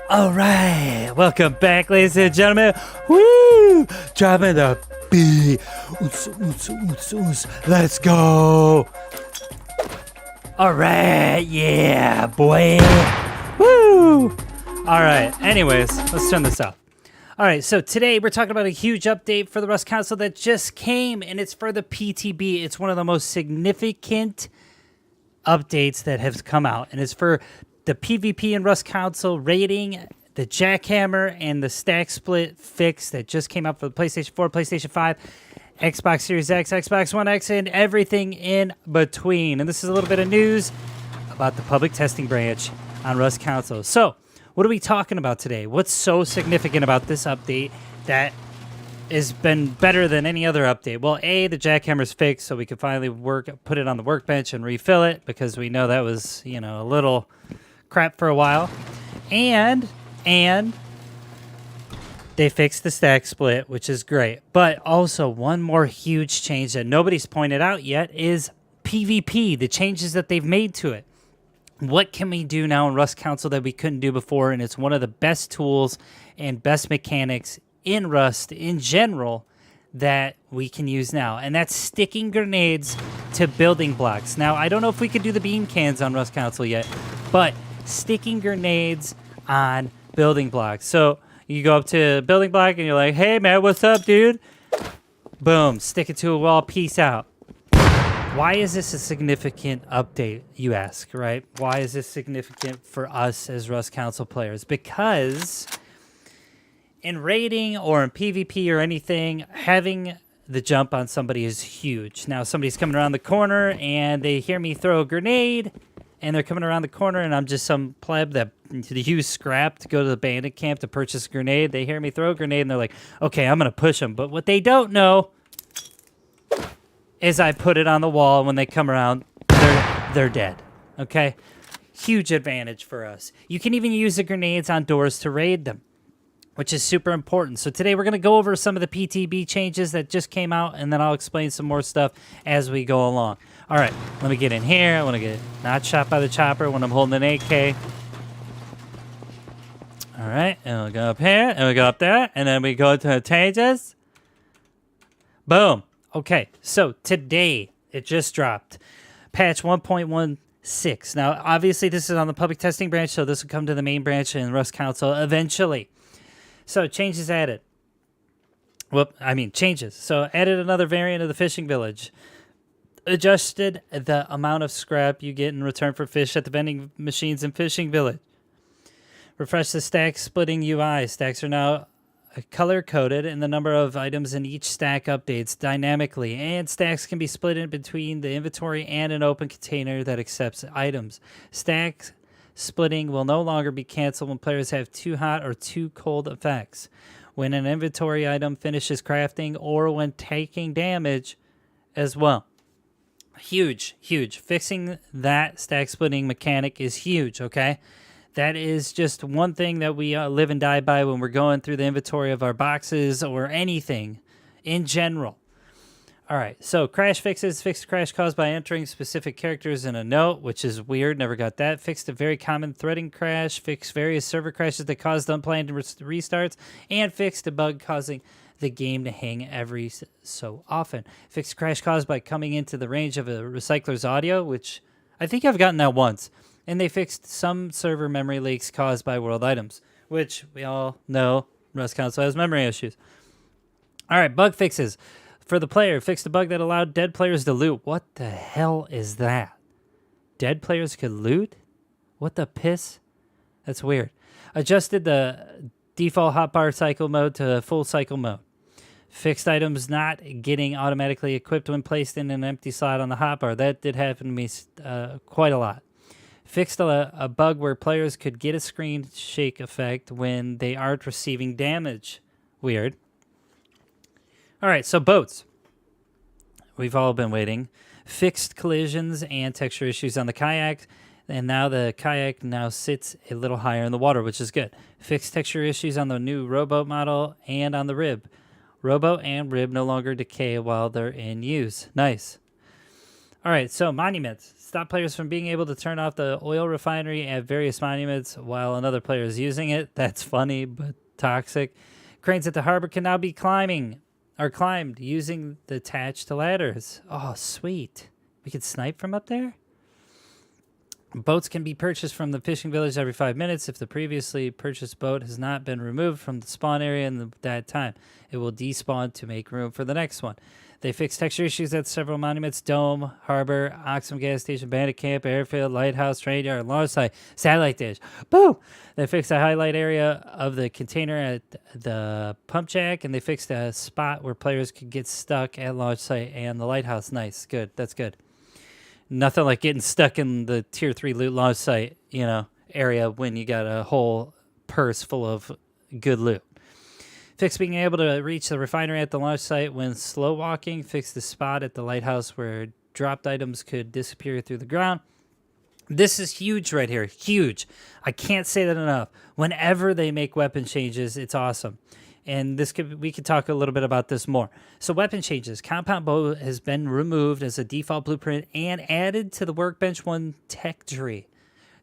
All right, welcome back, ladies and gentlemen. Woo! Dropping the beat. Let's go. All right, yeah, boy. Woo! All right, anyways, let's turn this off. All right, so today we're talking about a huge update for the Rust console that just came, and it's for the PTB. It's one of the most significant updates that has come out, and it's for the PvP and Rust console rating, the Jackhammer, and the stack split fix that just came out for the PlayStation 4, PlayStation 5, Xbox Series X, Xbox One X, and everything in between. And this is a little bit of news about the public testing branch on Rust console. So, what are we talking about today? What's so significant about this update that has been better than any other update? Well, A, the Jackhammer's fixed, so we can finally put it on the workbench and refill it, because we know that was, a little crap for a while. And they fixed the stack split, which is great. But also, one more huge change that nobody's pointed out yet is PvP, the changes that they've made to it. What can we do now in Rust console that we couldn't do before? And it's one of the best tools and best mechanics in Rust in general that we can use now. And that's sticking grenades to building blocks. Now, I don't know if we could do the beam cans on Rust console yet, but sticking grenades on building blocks. So you go up to a building block and you're like, hey man, what's up, dude? Boom, stick it to a wall, peace out. Why is this a significant update, you ask, right? Why is this significant for us as Rust console players? Because in raiding or in PvP or anything, having the jump on somebody is huge. Now, somebody's coming around the corner and they hear me throw a grenade, and they're coming around the corner, and I'm just some pleb that used scrap to go to the bandit camp to purchase a grenade. They hear me throw a grenade, and they're like, okay, I'm going to push them. But what they don't know is I put it on the wall, and when they come around, they're dead. Okay? Huge advantage for us. You can even use the grenades on doors to raid them, which is super important. So today we're going to go over some of the PTB changes that just came out, and then I'll explain some more stuff as we go along. All right, let me get in here. I want to get not shot by the chopper when I'm holding an AK. All right, and we'll go up here, and we go up there, and then we go to changes. Boom. Okay, so today it just dropped. Patch 1.16. Now, obviously, this is on the public testing branch, so this will come to the main branch in Rust console eventually. So, changes added. Changes. So, added another variant of the fishing village. Adjusted the amount of scrap you get in return for fish at the vending machines in fishing village. Refresh the stack splitting UI. Stacks are now color-coded, and the number of items in each stack updates dynamically. And stacks can be split in between the inventory and an open container that accepts items. Stack splitting will no longer be canceled when players have too hot or too cold effects. When an inventory item finishes crafting or when taking damage as well. Huge. Fixing that stack splitting mechanic is huge, okay? That is just one thing that we live and die by when we're going through the inventory of our boxes or anything in general. All right, so crash fixes. Fixed crash caused by entering specific characters in a note, which is weird. Never got that. Fixed a very common threading crash. Fixed various server crashes that caused unplanned restarts. And fixed a bug causing the game to hang every so often. Fixed crash caused by coming into the range of a recycler's audio, which I think I've gotten that once. And they fixed some server memory leaks caused by world items, which we all know Rust console has memory issues. All right, bug fixes. For the player, fixed a bug that allowed dead players to loot. What the hell is that? Dead players could loot? What the piss? That's weird. Adjusted the default hotbar cycle mode to full cycle mode. Fixed items not getting automatically equipped when placed in an empty slot on the hotbar. That did happen to me quite a lot. Fixed a bug where players could get a screen shake effect when they aren't receiving damage. Weird. All right, so boats. We've all been waiting. Fixed collisions and texture issues on the kayak. And now the kayak now sits a little higher in the water, which is good. Fixed texture issues on the new rowboat model and on the rib. Rowboat and rib no longer decay while they're in use. Nice. All right, so monuments. Stop players from being able to turn off the oil refinery at various monuments while another player is using it. That's funny, but toxic. Cranes at the harbor can now be climbed using the attached ladders. Oh, sweet. We could snipe from up there? Boats can be purchased from the fishing village every 5 minutes. If the previously purchased boat has not been removed from the spawn area in that time, it will despawn to make room for the next one. They fixed texture issues at several monuments: Dome, Harbor, Oxfam Gas Station, Bandit Camp, Airfield, Lighthouse, Train Yard, Launch Site, Satellite Dish. Boom! They fixed the highlight area of the container at the pump jack, and they fixed a spot where players could get stuck at Launch Site and the Lighthouse. Nice. Good. That's good. Nothing like getting stuck in the Tier 3 loot launch site, area when you got a whole purse full of good loot. Fix being able to reach the refinery at the launch site when slow walking. Fix the spot at the lighthouse where dropped items could disappear through the ground. This is huge right here. Huge. I can't say that enough. Whenever they make weapon changes, it's awesome. And we could talk a little bit about this more. So weapon changes. Compound bow has been removed as a default blueprint and added to the Workbench 1 tech tree.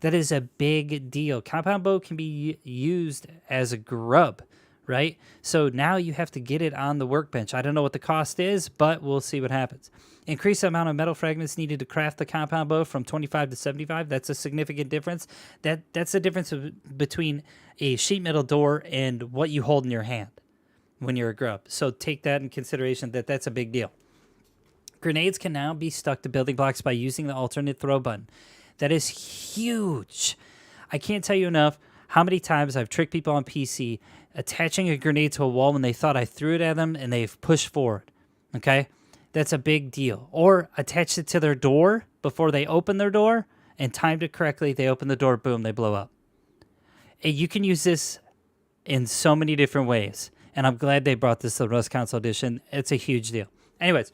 That is a big deal. Compound bow can be used as a grub, right? So now you have to get it on the workbench. I don't know what the cost is, but we'll see what happens. Increase the amount of metal fragments needed to craft the compound bow from 25 to 75. That's a significant difference. That's the difference between a sheet metal door and what you hold in your hand when you're a grub. So take that in consideration, that's a big deal. Grenades can now be stuck to building blocks by using the alternate throw button. That is huge. I can't tell you enough how many times I've tricked people on PC attaching a grenade to a wall when they thought I threw it at them and they've pushed forward. Okay? That's a big deal. Or attach it to their door before they open their door and timed it correctly. They open the door, boom, they blow up. And you can use this in so many different ways. And I'm glad they brought this to the Rust Console Edition. It's a huge deal. Anyways,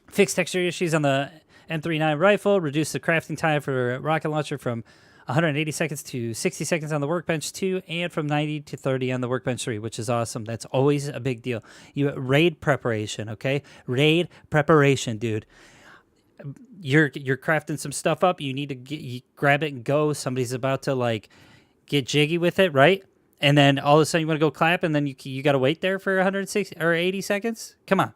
fix texture issues on the M39 rifle. Reduce the crafting time for rocket launcher from 180 seconds to 60 seconds on the Workbench 2, and from 90 to 30 on the Workbench 3, which is awesome. That's always a big deal. Raid preparation, okay? Raid preparation, dude. You're crafting some stuff up. You need to grab it and go. Somebody's about to get jiggy with it, right? And then all of a sudden you want to go clap, and then you got to wait there for 160 or 80 seconds. Come on.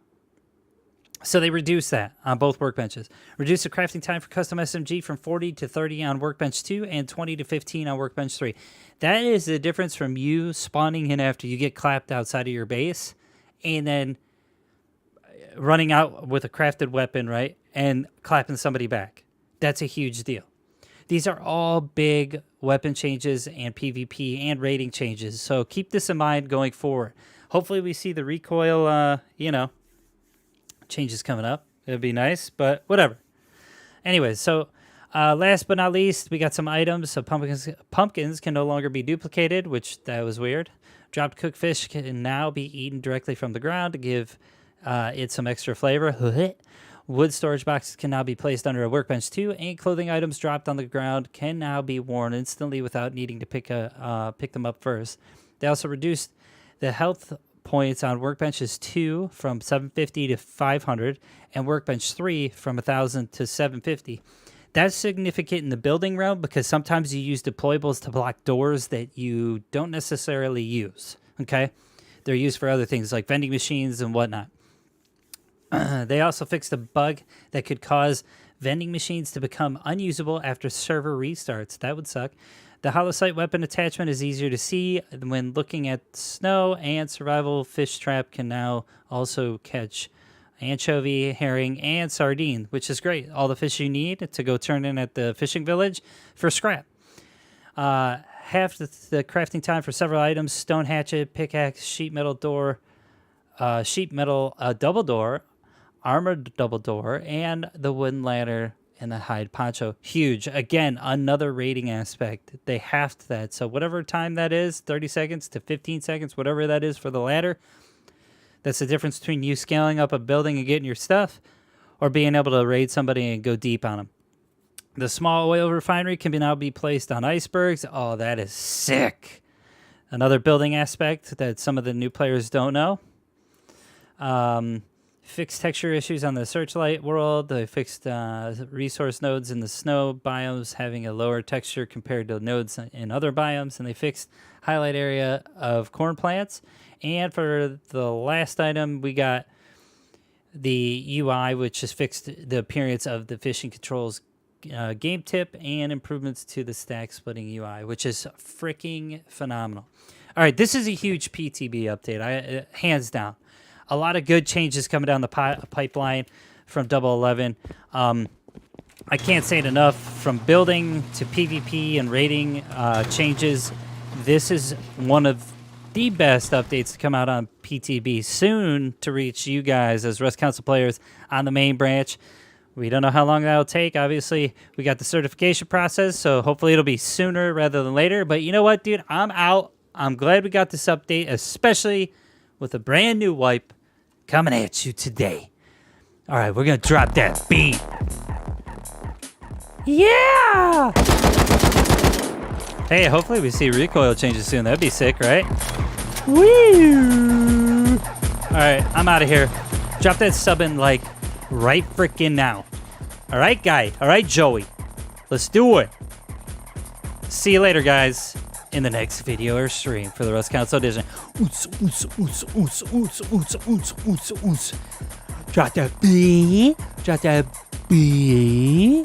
So they reduce that on both workbenches. Reduce the crafting time for custom SMG from 40 to 30 on Workbench 2 and 20 to 15 on Workbench 3. That is the difference from you spawning in after you get clapped outside of your base and then running out with a crafted weapon, right, and clapping somebody back. That's a huge deal. These are all big weapon changes and PvP and rating changes. So keep this in mind going forward. Hopefully we see the recoil, changes coming up. It'd be nice, but whatever. Anyways, so last but not least, we got some items. So pumpkins can no longer be duplicated, which that was weird. Dropped cooked fish can now be eaten directly from the ground to give it some extra flavor. Wood storage boxes can now be placed under a Workbench 2, and clothing items dropped on the ground can now be worn instantly without needing to pick them up first. They also reduced the health points on Workbenches 2 from 750 to 500 and Workbench 3 from 1,000 to 750. That's significant in the building realm because sometimes you use deployables to block doors that you don't necessarily use, okay? They're used for other things like vending machines and whatnot. They also fixed a bug that could cause vending machines to become unusable after server restarts. That would suck. The hollow sight weapon attachment is easier to see when looking at snow, and survival fish trap can now also catch anchovy, herring, and sardine, which is great. All the fish you need to go turn in at the fishing village for scrap. Half the crafting time for several items: stone hatchet, pickaxe, sheet metal door, double door, armored double door, and the wooden ladder and the hide poncho. Huge. Again, another rating aspect. They halved that. So whatever time that is, 30 seconds to 15 seconds, whatever that is for the ladder, that's the difference between you scaling up a building and getting your stuff or being able to raid somebody and go deep on them. The small oil refinery can now be placed on icebergs. Oh, that is sick. Another building aspect that some of the new players don't know. Fixed texture issues on the Searchlight world. They fixed resource nodes in the snow biomes having a lower texture compared to nodes in other biomes. And they fixed highlight area of corn plants. And for the last item, we got the UI, which has fixed the appearance of the fishing controls game tip and improvements to the stack splitting UI, which is freaking phenomenal. All right, this is a huge PTB update, hands down. A lot of good changes coming down the pipeline from 011. I can't say it enough. From building to PvP and rating changes, this is one of the best updates to come out on PTB, soon to reach you guys as Rust Console players on the main branch. We don't know how long that'll take. Obviously, we got the certification process, so hopefully it'll be sooner rather than later. But you know what, dude? I'm out. I'm glad we got this update, especially with a brand new wipe coming at you today. All right, we're going to drop that beat. Yeah! Hey, hopefully we see recoil changes soon. That'd be sick, right? Woo! All right, I'm out of here. Drop that sub in like right freaking now. All right, guy. All right, Joey. Let's do it. See you later, guys, in the next video or stream for the Rust Console Edition. Drop that B. Drop that B.